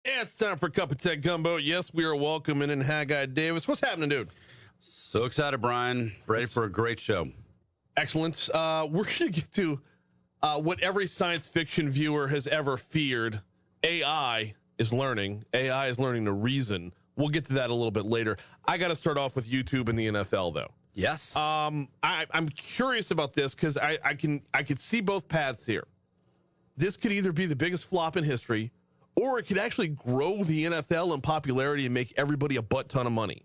Yeah, it's time for a cup of tech gumbo. Yes, we are welcoming in Haggai Davis. What's happening, dude? So excited, Brian. Ready for a great show. Excellent. We're going to get to what every science fiction viewer has ever feared. AI is learning. AI is learning to reason. We'll get to that a little bit later. I got to start off with YouTube and the NFL, though. Yes. I'm curious about this because I could see both paths here. This could either be the biggest flop in history, or it could actually grow the NFL in popularity and make everybody a butt ton of money.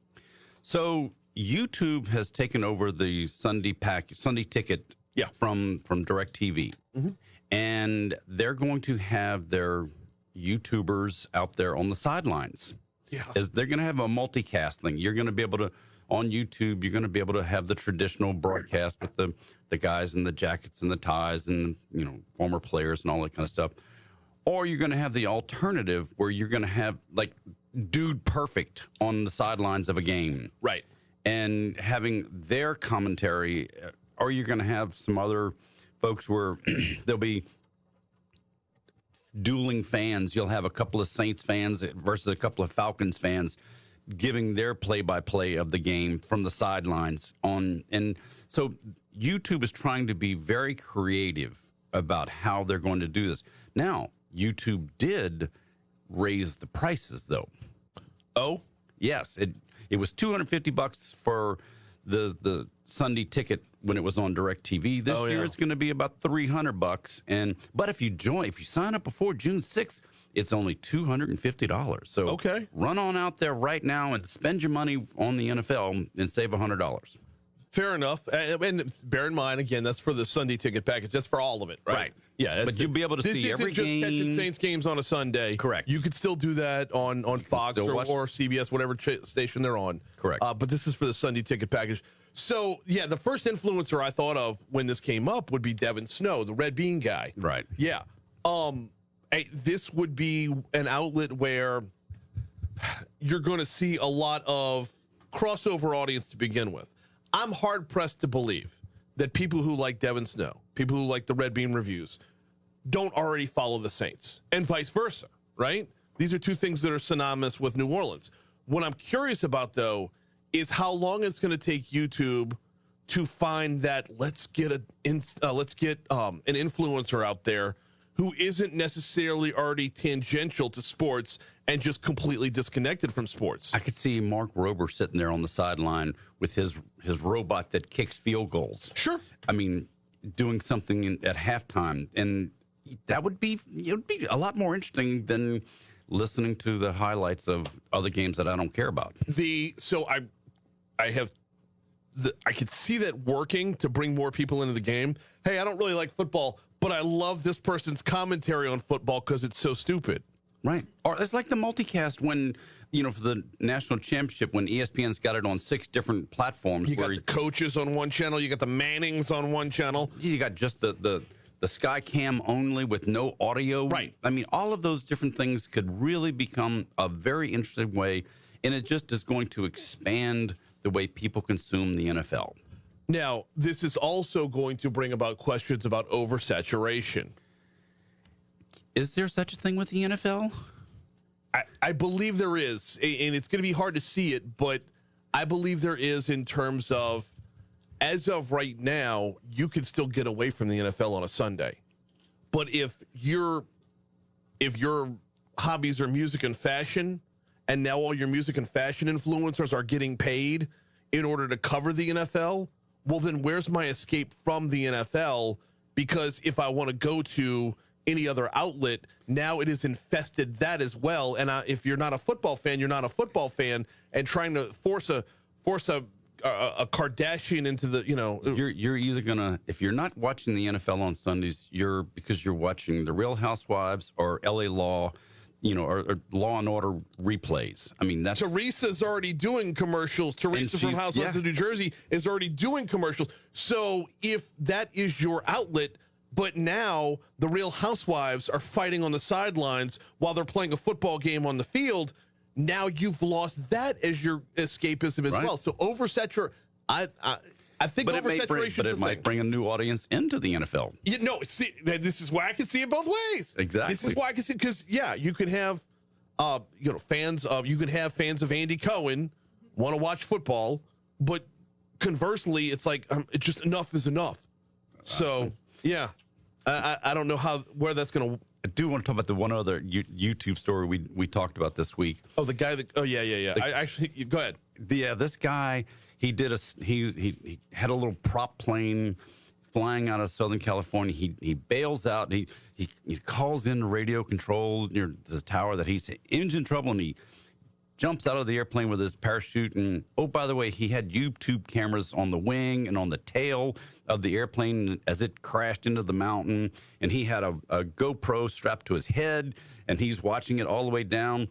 So YouTube has taken over the Sunday ticket from DirecTV. Mm-hmm. And they're going to have their YouTubers out there on the sidelines. Yeah. They're going to have a multicast thing. You're going to be able to, on YouTube, you're going to be able to have the traditional broadcast with the guys in the jackets and the ties and, former players and all that kind of stuff. Or you're going to have the alternative where you're going to have, like, Dude Perfect on the sidelines of a game. Right. And having their commentary. Or you're going to have some other folks where there'll be dueling fans. You'll have a couple of Saints fans versus a couple of Falcons fans giving their play-by-play of the game from the sidelines. And so YouTube is trying to be very creative about how they're going to do this. Now, YouTube did raise the prices, though. Oh? Yes. It was $250 for the Sunday ticket when it was on DirecTV. This year it's going to be about $300. But if you sign up before June 6th, it's only $250. So okay, run on out there right now and spend your money on the NFL and save $100. Fair enough. And bear in mind, again, that's for the Sunday ticket package. That's for all of it, right? Right. Yeah. But you'll be able to see every game. This isn't just catching Saints games on a Sunday. Correct. You could still do that on Fox or CBS, whatever station they're on. Correct. But this is for the Sunday ticket package. So, yeah, the first influencer I thought of when this came up would be Devin Snow, the Red Bean guy. Right. Yeah. This would be an outlet where you're going to see a lot of crossover audience to begin with. I'm hard-pressed to believe that people who like Devin Snow, people who like the Red Bean reviews, don't already follow the Saints, and vice versa, right? These are two things that are synonymous with New Orleans. What I'm curious about, though, is how long it's going to take YouTube to find that let's get an influencer out there who isn't necessarily already tangential to sports and just completely disconnected from sports. I could see Mark Rober sitting there on the sideline with his robot that kicks field goals. Sure. I mean, doing something at halftime, and it would be a lot more interesting than listening to the highlights of other games that I don't care about. I could see that working to bring more people into the game. Hey, I don't really like football, but I love this person's commentary on football because it's so stupid. Right. Or it's like the multicast when, for the national championship, when ESPN's got it on 6 different platforms. You got the coaches on one channel. You got the Mannings on one channel. You got just the Sky Cam only with no audio. Right. I mean, all of those different things could really become a very interesting way, and it just is going to expand the way people consume the NFL. Now, this is also going to bring about questions about oversaturation. Is there such a thing with the NFL? I believe there is, and it's going to be hard to see it, but I believe there is in terms of, as of right now, you could still get away from the NFL on a Sunday. But if your hobbies are music and fashion, and now all your music and fashion influencers are getting paid in order to cover the NFL, well, then where's my escape from the NFL? Because if I want to go to any other outlet, now it has infested that as well. And if you're not a football fan, you're not a football fan. And trying to force a Kardashian into the, You're either gonna, if you're not watching the NFL on Sundays, because you're watching the Real Housewives or LA Law, or Law and Order replays. I mean, that's Teresa's already doing commercials. Teresa from Housewives of New Jersey is already doing commercials. So if that is your outlet, but now the Real Housewives are fighting on the sidelines while they're playing a football game on the field, now you've lost that as your escapism as well. So oversaturate. I think oversaturation. It might bring a new audience into the NFL. See, this is why I can see it both ways. Exactly. This is why I can see, because you can have Fans of you can have fans of Andy Cohen want to watch football, but conversely, it's like it's just enough is enough. So yeah, I don't know where that's going to. I do want to talk about the one other YouTube story we talked about this week. Oh, the guy that. Oh yeah. I actually go ahead. Yeah, this guy he had a little prop plane flying out of Southern California. He bails out. He calls in radio control near the tower that he's engine trouble, and he jumps out of the airplane with his parachute. And oh, by the way, he had YouTube cameras on the wing and on the tail of the airplane as it crashed into the mountain. And he had a GoPro strapped to his head, and he's watching it all the way down.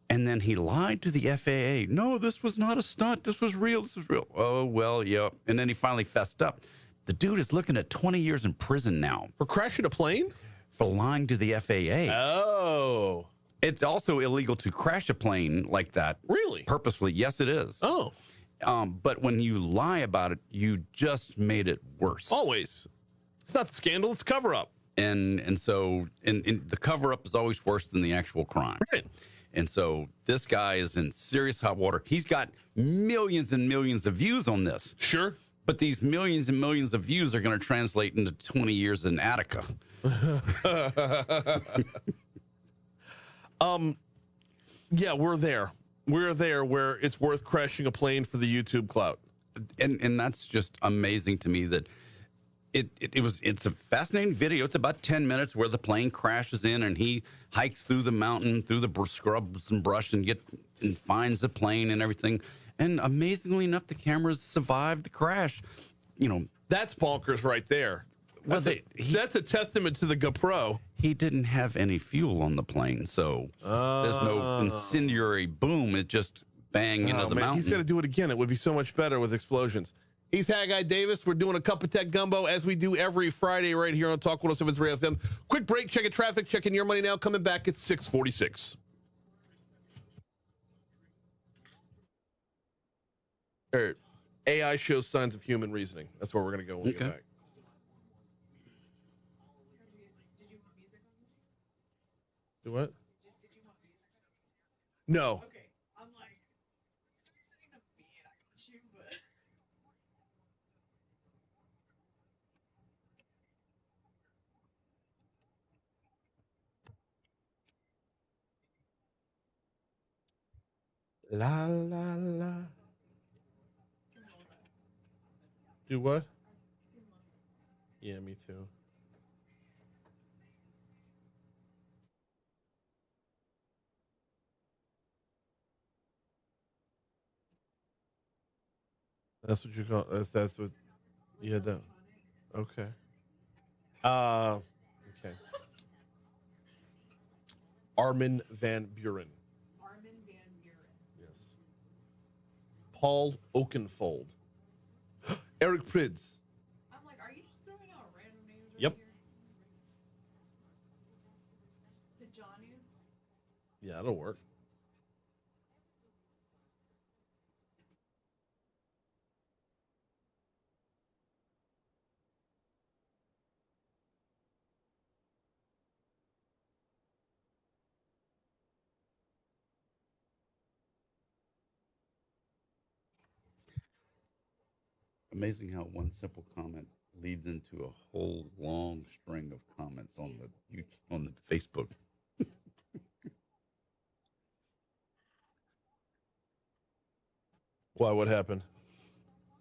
And then he lied to the FAA. No, this was not a stunt. This was real. This was real. Oh, well, yeah. And then he finally fessed up. The dude is looking at 20 years in prison now. For crashing a plane? For lying to the FAA. Oh. It's also illegal to crash a plane like that. Really? Purposefully. Yes, it is. Oh. But when you lie about it, you just made it worse. Always. It's not the scandal, it's cover up. And so the cover up is always worse than the actual crime. Right. And so this guy is in serious hot water. He's got millions and millions of views on this. Sure. But these millions and millions of views are going to translate into 20 years in Attica. Yeah, we're there. We're there where it's worth crashing a plane for the YouTube clout. And that's just amazing to me that it's a fascinating video. It's about 10 minutes where the plane crashes in and he hikes through the mountain, through the scrubs and brush and finds the plane and everything. And amazingly enough, the cameras survived the crash. That's bonkers right there. Well, that's a testament to the GoPro. He didn't have any fuel on the plane, so there's no incendiary boom. It just bang into the mountain. He's got to do it again. It would be so much better with explosions. He's Haggai Davis. We're doing a Cup of Tech Gumbo as we do every Friday right here on Talk 107.3 FM. Quick break, checking traffic, checking your money now. Coming back at 6:46. AI shows signs of human reasoning. That's where we're going to go when we get back. Do what? No. Okay, I'm like, start sitting up me and I got you, but. La la la. Do what? Yeah, me too. That's what you call. That's what. Yeah, that. Okay. Okay. Armin van Buren. Armin van Buren. Yes. Paul Oakenfold. Eric Prydz. I'm like, are you just throwing out random names? Yep. The Johnu? Yeah, that'll work. Amazing how one simple comment leads into a whole long string of comments on the Facebook. Why? What happened?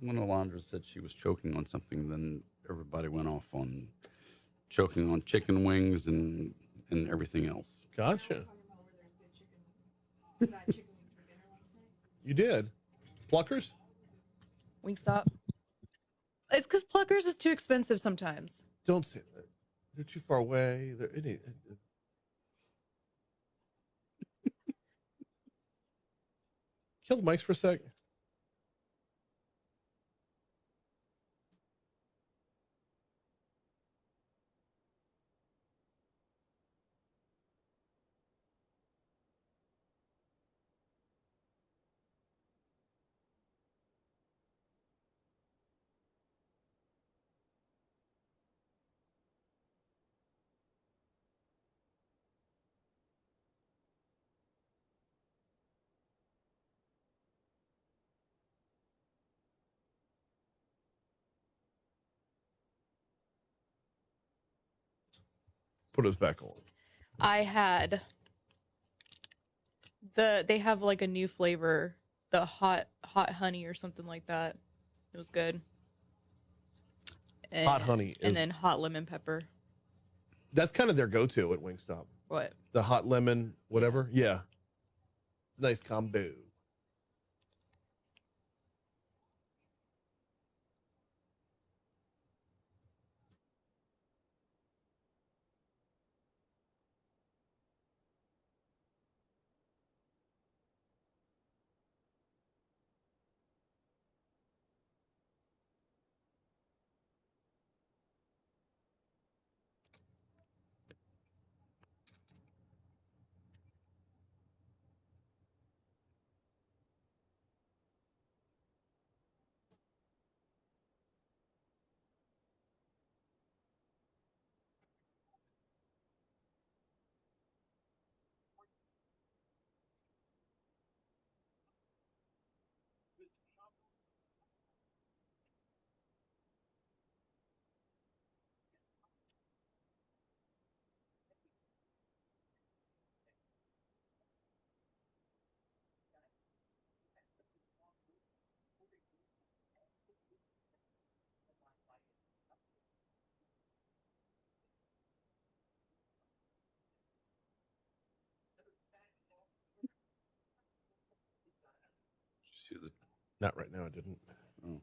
When Alondra said she was choking on something, then everybody went off on choking on chicken wings and everything else. Gotcha. Talking about where there's good chicken. Because I had chicken wings for dinner last night. You did. Pluckers? Wingstop. It's because Pluckers is too expensive sometimes. Don't say that. They're too far away. Kill the mics for a sec. put us back on. I had they have like a new flavor, the hot honey or something like that. It was good. Hot honey and is then hot lemon pepper. that's kind of their go-to at Wingstop. What? The hot lemon, whatever. Yeah. Nice combo. See the Not right now, I didn't. oh.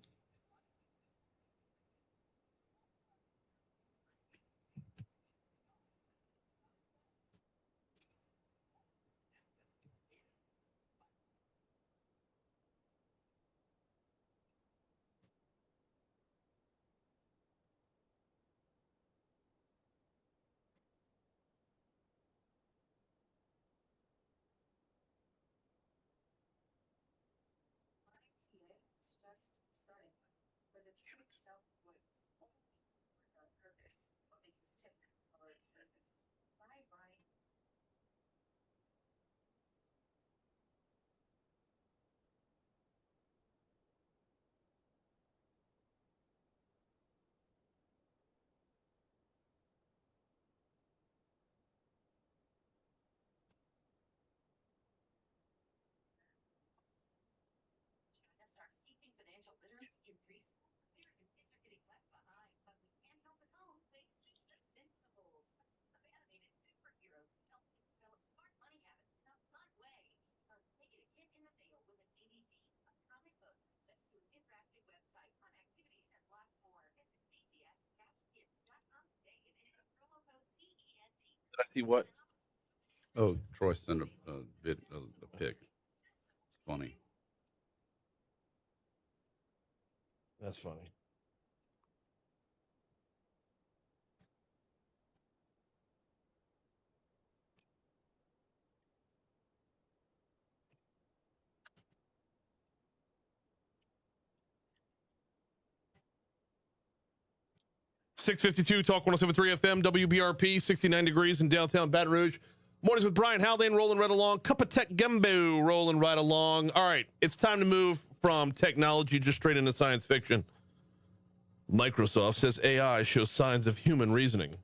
'Did I see what? Oh, Troy sent a pic. It's funny. That's funny. .652 Talk 107.3 FM WBRP, 69 degrees in downtown Baton Rouge. Mornings with Brian Haldane rolling right along. Cup of Tech Gumbo rolling right along. All right, it's time to move from technology just straight into science fiction. Microsoft says AI shows signs of human reasoning.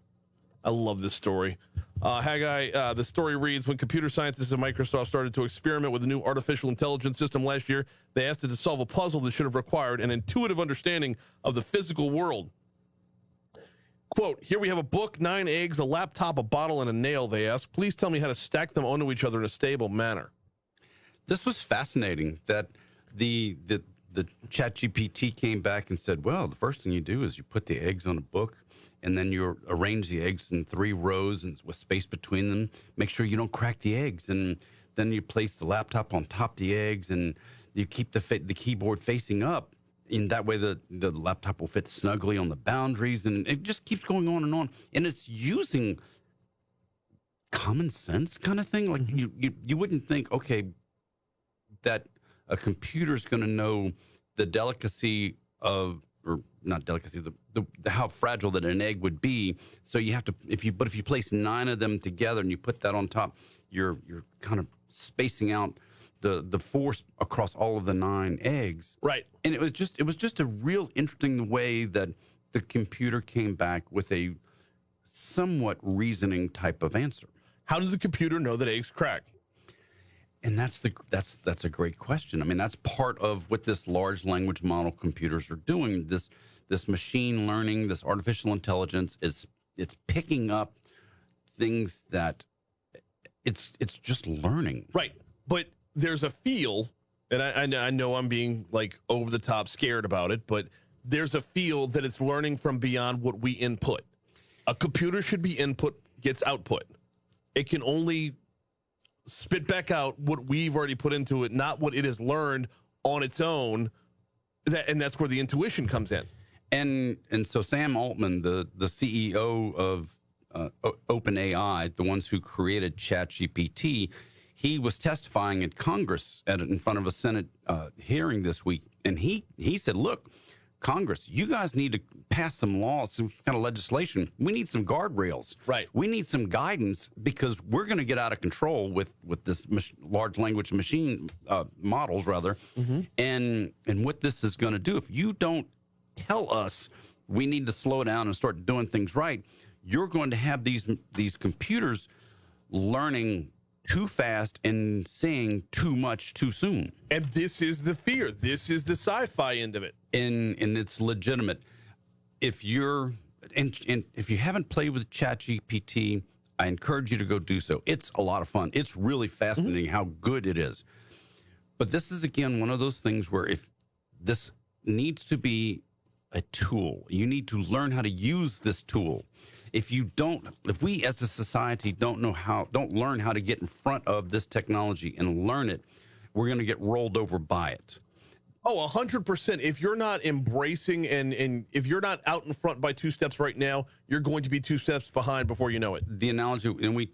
I love this story. Haggai, the story reads, when computer scientists at Microsoft started to experiment with a new artificial intelligence system last year, they asked it to solve a puzzle that should have required an intuitive understanding of the physical world. Quote, here we have a book, 9 eggs, a laptop, a bottle, and a nail, they asked. Please tell me how to stack them onto each other in a stable manner. This was fascinating that the ChatGPT came back and said, well, the first thing you do is you put the eggs on a book, and then you arrange the eggs in 3 rows and with space between them. Make sure you don't crack the eggs, and then you place the laptop on top of the eggs, and you keep the keyboard facing up. In that way, the laptop will fit snugly on the boundaries, and it just keeps going on. And it's using common sense kind of thing. Like you wouldn't think, okay, that a computer's going to know the delicacy of, or not delicacy, the how fragile that an egg would be. So you have to, if you place 9 of them together and you put that on top, you're kind of spacing out the force across all of the 9 eggs. Right. And it was just a real interesting way that the computer came back with a somewhat reasoning type of answer. How does the computer know that eggs crack? And that's a great question. I mean, that's part of what this large language model computers are doing. This machine learning, this artificial intelligence it's picking up things that it's just learning. Right. But there's a feel, and I know I'm being like over the top scared about it, but there's a feel that it's learning from beyond what we input. A computer should be input, gets output. It can only spit back out what we've already put into it, not what it has learned on its own. And that's where the intuition comes in. And so Sam Altman, the CEO of OpenAI, the ones who created ChatGPT, he was testifying at Congress in front of a Senate hearing this week, and he said, "Look, Congress, you guys need to pass some laws, some kind of legislation. We need some guardrails. Right. We need some guidance because we're going to get out of control with this large language machine models, rather, and what this is going to do. If you don't tell us we need to slow down and start doing things right, you're going to have these computers learning too fast and saying too much too soon." And this is the fear. This is the sci-fi end of it. And it's legitimate. If you're and if you haven't played with ChatGPT, I encourage you to go do so. It's a lot of fun. It's really fascinating how good it is. But this is again one of those things where if this needs to be a tool, you need to learn how to use this tool. If we as a society don't learn how to get in front of this technology and learn it, we're going to get rolled over by it. Oh, 100%. If you're not embracing and if you're not out in front by 2 steps right now, you're going to be 2 steps behind before you know it. The analogy, and we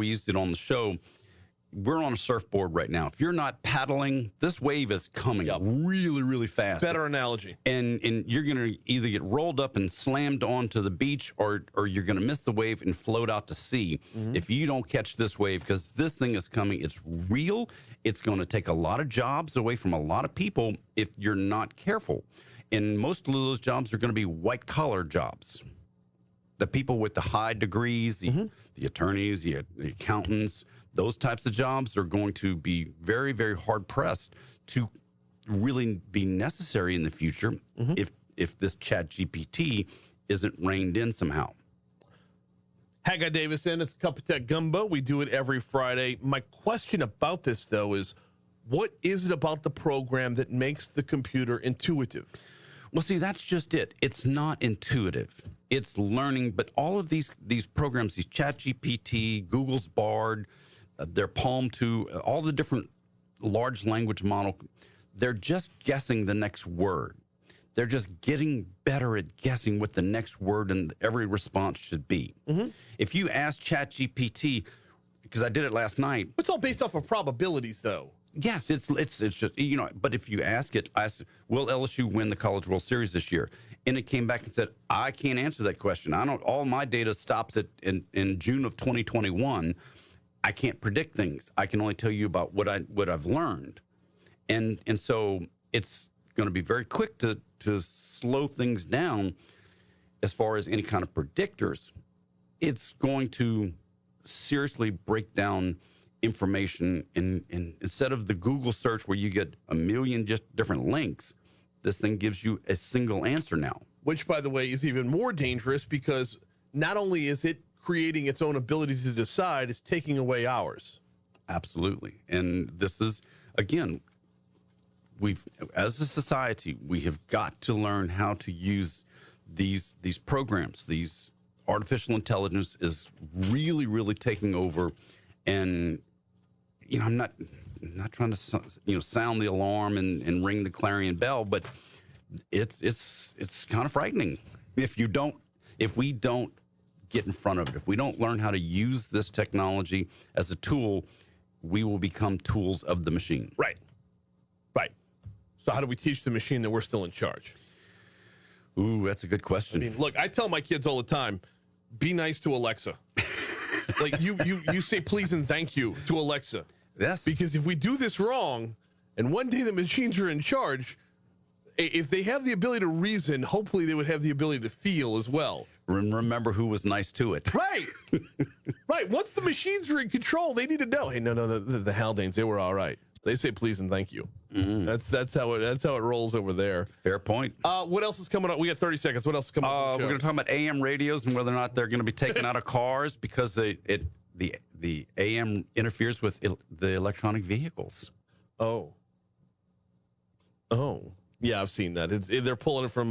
used it on the show, we're on a surfboard right now. If you're not paddling, this wave is coming really, really fast. Better analogy. And you're going to either get rolled up and slammed onto the beach or you're going to miss the wave and float out to sea if you don't catch this wave, because this thing is coming. It's real. It's going to take a lot of jobs away from a lot of people if you're not careful. And most of those jobs are going to be white-collar jobs. The people with the high degrees, the attorneys, the accountants, those types of jobs are going to be very, very hard-pressed to really be necessary in the future if this ChatGPT isn't reined in somehow. Haggai Davis in. It's Cup of Tech Gumbo. We do it every Friday. My question about this, though, is what is it about the program that makes the computer intuitive? Well, see, that's just it. It's not intuitive. It's learning, but all of these programs, these ChatGPT, Google's Bard, their Palm 2, all the different large language model, they're just guessing the next word. They're just getting better at guessing what the next word in every response should be. If you ask ChatGPT, because I did it last night. It's all based off of probabilities, though. Yes, it's just, but if you ask it, will LSU win the College World Series this year? And it came back and said, I can't answer that question. All my data stops in June of 2021. I can't predict things. I can only tell you about what I've learned. And so it's going to be very quick to slow things down as far as any kind of predictors. It's going to seriously break down information and instead of the Google search where you get a million just different links, this thing gives you a single answer now. Which, by the way, is even more dangerous because not only is it creating its own ability to decide, it's taking away ours. Absolutely. And this is, again, as a society, we have got to learn how to use these programs. These artificial intelligence is really, really taking over. And, I'm not trying to, sound the alarm and ring the clarion bell, but it's kind of frightening if we don't get in front of it. If we don't learn how to use this technology as a tool, we will become tools of the machine. Right. So how do we teach the machine that we're still in charge? Ooh, that's a good question. I mean, look, I tell my kids all the time, be nice to Alexa. Like you say please and thank you to Alexa. Yes. Because if we do this wrong and one day the machines are in charge, if they have the ability to reason, hopefully they would have the ability to feel as well. remember who was nice to it. Right. Right. Once the machines are in control, they need to know. Hey, no, the Haldanes, they were all right. They say please and thank you. That's how it rolls over there. Fair point. What else is coming up? We got 30 seconds. What else is coming up? We're going to talk about AM radios and whether or not they're going to be taken out of cars because the AM interferes with the electronic vehicles. Oh, yeah, I've seen that. They're pulling it from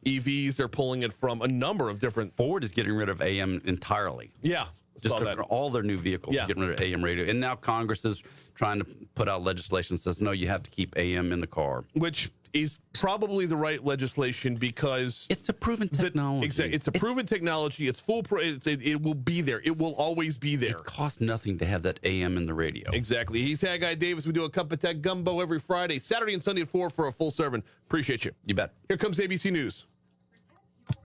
EVs. They're pulling it from a number of different. Ford is getting rid of AM entirely. Yeah, Just saw that. all their new vehicles getting rid of AM radio. And now Congress is trying to put out legislation that says, no, you have to keep AM in the car. Which is probably the right legislation because It's a proven technology. It's a proven technology. It's full. It will be there. It will always be there. It costs nothing to have that AM in the radio. Exactly. He's Tag Guy Davis. We do a Cup of Tech Gumbo every Friday, Saturday and Sunday at 4 for a full serving. Appreciate you. You bet. Here comes ABC News.